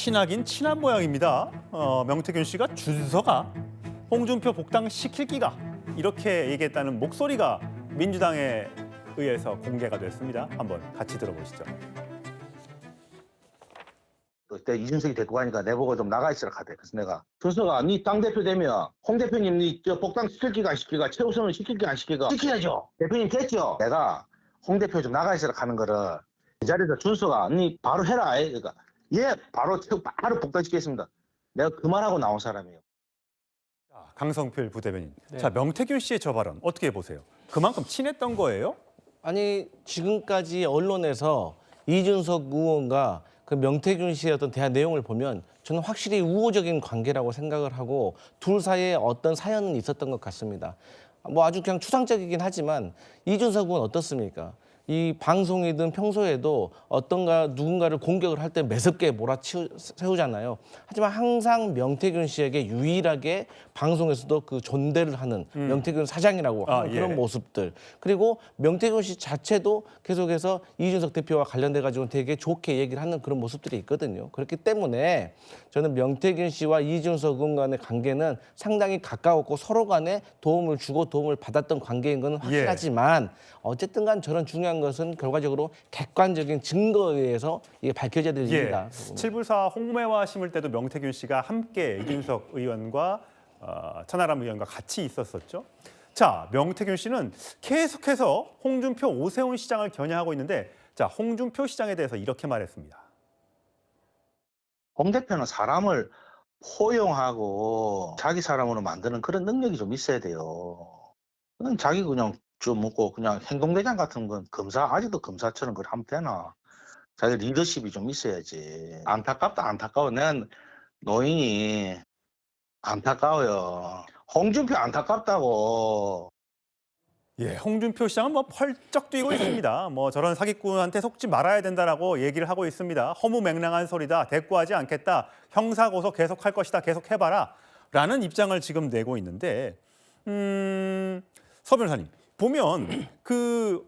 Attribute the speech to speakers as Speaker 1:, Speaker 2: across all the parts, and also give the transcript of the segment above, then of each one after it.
Speaker 1: 친하긴 친한 모양입니다. 명태균 씨가 준서가 홍준표 복당시킬 기가 이렇게 얘기했다는 목소리가 민주당에 의해서 공개가 됐습니다. 한번 같이 들어보시죠.
Speaker 2: 그때 이준석이 데리고 가니까 내보고 좀 나가 있으라 하대. 그래서 내가 준서가 니 당대표 되면 홍 대표님 니 복당 시킬기가 안 시킬까? 최우선은 시킬기 안 시킬까? 시켜야죠. 대표님 됐죠. 내가 홍 대표 좀 나가 있으라 하는 거를 이 자리에서 준서가 니 바로 해라. 그러니까 예 바로 복당시키겠습니다. 내가 그 말하고 나온 사람이에요.
Speaker 1: 강성필 부대변인.
Speaker 3: 네.
Speaker 1: 자, 명태균 씨의 저 발언 어떻게 보세요? 그만큼 친했던 거예요?
Speaker 3: 아니 지금까지 언론에서 이준석 의원과 그 명태균 씨의 어떤 대화 내용을 보면 저는 확실히 우호적인 관계라고 생각을 하고 둘 사이에 어떤 사연은 있었던 것 같습니다. 뭐 아주 그냥 추상적이긴 하지만 이준석 의원 어떻습니까? 이 방송이든 평소에도 어떤가 누군가를 공격을 할 때 매섭게 몰아세우잖아요. 하지만 항상 명태균 씨에게 유일하게 방송에서도 그 존대를 하는 명태균 사장이라고 하는
Speaker 1: 예.
Speaker 3: 그런 모습들. 그리고 명태균 씨 자체도 계속해서 이준석 대표와 관련돼 가지고 되게 좋게 얘기를 하는 그런 모습들이 있거든요. 그렇기 때문에 저는 명태균 씨와 이준석 의원 간의 관계는 상당히 가까웠고 서로 간에 도움을 주고 도움을 받았던 관계인 건 확실하지만 어쨌든 간 저런 중요한 것은 결과적으로 객관적인 증거에 의해서 이게 밝혀져야 될 일이다.
Speaker 1: 7불사 홍매화 심을 때도 명태균 씨가 함께 이준석 의원과 천하람 의원과 같이 있었었죠. 자, 명태균 씨는 계속해서 홍준표 오세훈 시장을 겨냥하고 있는데 자, 홍준표 시장에 대해서 이렇게 말했습니다.
Speaker 2: 홍 대표는 사람을 포용하고 자기 사람으로 만드는 그런 능력이 좀 있어야 돼요. 그냥 자기 그냥 좀 먹고 그냥 행동대장 같은 건 아직도 검사처럼 그걸 하면 되나? 자기 리더십이 좀 있어야지. 안타깝다, 안타까워. 난 노인이 안타까워요. 홍준표 안타깝다고.
Speaker 1: 예, 홍준표 시장은 뭐 펄쩍 뛰고 있습니다. 뭐 저런 사기꾼한테 속지 말아야 된다라고 얘기를 하고 있습니다. 허무맹랑한 소리다. 대꾸하지 않겠다. 형사고소 계속할 것이다. 계속해봐라. 라는 입장을 지금 내고 있는데 서 변호사님 보면 그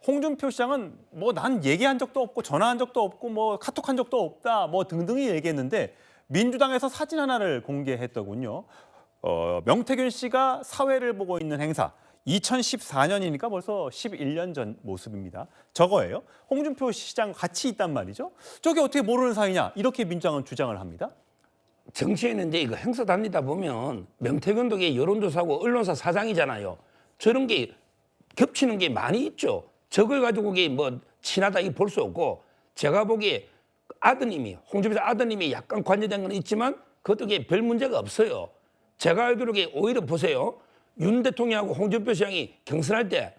Speaker 1: 홍준표 시장은 뭐 난 얘기한 적도 없고 전화한 적도 없고 뭐 카톡한 적도 없다. 뭐 등등이 얘기했는데 민주당에서 사진 하나를 공개했더군요. 명태균 씨가 사회를 보고 있는 행사. 2014년이니까 벌써 11년 전 모습입니다. 저거예요. 홍준표 시장 같이 있단 말이죠. 저게 어떻게 모르는 사이냐 이렇게 민주당은 주장을 합니다.
Speaker 4: 정치에는 이제 이거 행사 다니다 보면 명태균도 여론조사하고 언론사 사장이잖아요. 저런 게 겹치는 게 많이 있죠. 저걸 가지고 뭐 친하다 이 볼 수 없고 제가 보기에 홍준표 아드님이 약간 관여된 건 있지만 그것도 별 문제가 없어요. 제가 알기로 오히려 보세요. 윤 대통령하고 홍준표 시장이 경선할 때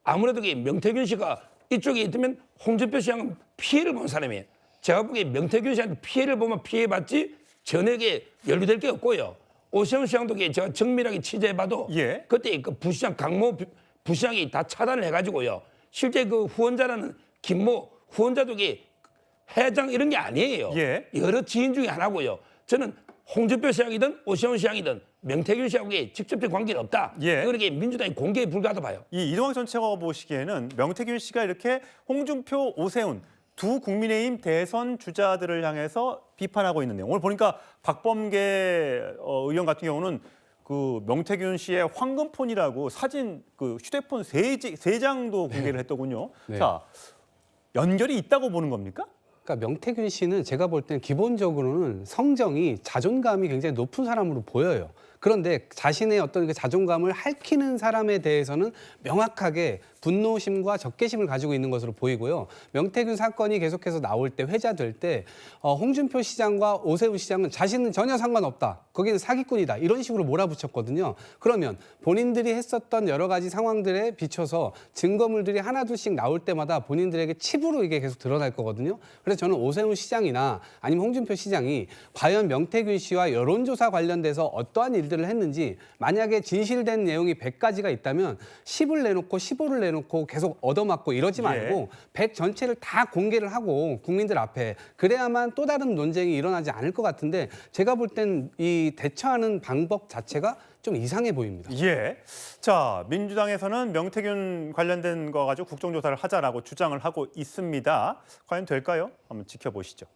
Speaker 4: 아무래도 명태균 씨가 이쪽에 있으면 홍준표 시장은 피해를 본 사람이에요. 제가 보기에 명태균 씨한테 피해를 보면 피해받지 전에게 연루될 게 없고요. 오세훈 시장도 제가 정밀하게 취재해봐도 그때 그 부시장 강모 부시장이 다 차단을 해가지고요. 실제 그 후원자라는 김모 후원자도 회장 이런 게 아니에요. 여러 지인 중에 하나고요. 저는 홍준표 시장이든 오세훈 시장이든 명태균 씨하고 직접적 관계는 없다. 그러니까 민주당이 공개에 불과하다 봐요.
Speaker 1: 이 이동학 전 최고가 보시기에는 명태균 씨가 이렇게 홍준표, 오세훈 두 국민의힘 대선 주자들을 향해서 비판하고 있는 내용. 오늘 보니까 박범계 의원 같은 경우는 그 명태균 씨의 황금폰이라고 사진 그 휴대폰 세 장도 공개를 했더군요.
Speaker 5: 네.
Speaker 1: 자, 연결이 있다고 보는 겁니까?
Speaker 5: 그러니까 명태균 씨는 제가 볼 때는 기본적으로는 성정이 자존감이 굉장히 높은 사람으로 보여요. 그런데 자신의 어떤 그 자존감을 핥히는 사람에 대해서는 명확하게 분노심과 적개심을 가지고 있는 것으로 보이고요. 명태균 사건이 계속해서 나올 때 회자될 때 홍준표 시장과 오세훈 시장은 자신은 전혀 상관없다. 거기는 사기꾼이다. 이런 식으로 몰아붙였거든요. 그러면 본인들이 했었던 여러 가지 상황들에 비춰서 증거물들이 하나둘씩 나올 때마다 본인들에게 칩으로 이게 계속 드러날 거거든요. 그래서 저는 오세훈 시장이나 아니면 홍준표 시장이 과연 명태균 씨와 여론조사 관련돼서 어떠한 일들을 했는지 만약에 진실된 내용이 100가지가 있다면 10을 내놓고 15를 내놓고 계속 얻어맞고 이러지 말고 100 전체를 다 공개를 하고 국민들 앞에 그래야만 또 다른 논쟁이 일어나지 않을 것 같은데 제가 볼 땐 이 대처하는 방법 자체가 좀 이상해 보입니다.
Speaker 1: 자, 민주당에서는 명태균 관련된 거 가지고 국정조사를 하자라고 주장을 하고 있습니다. 과연 될까요? 한번 지켜보시죠.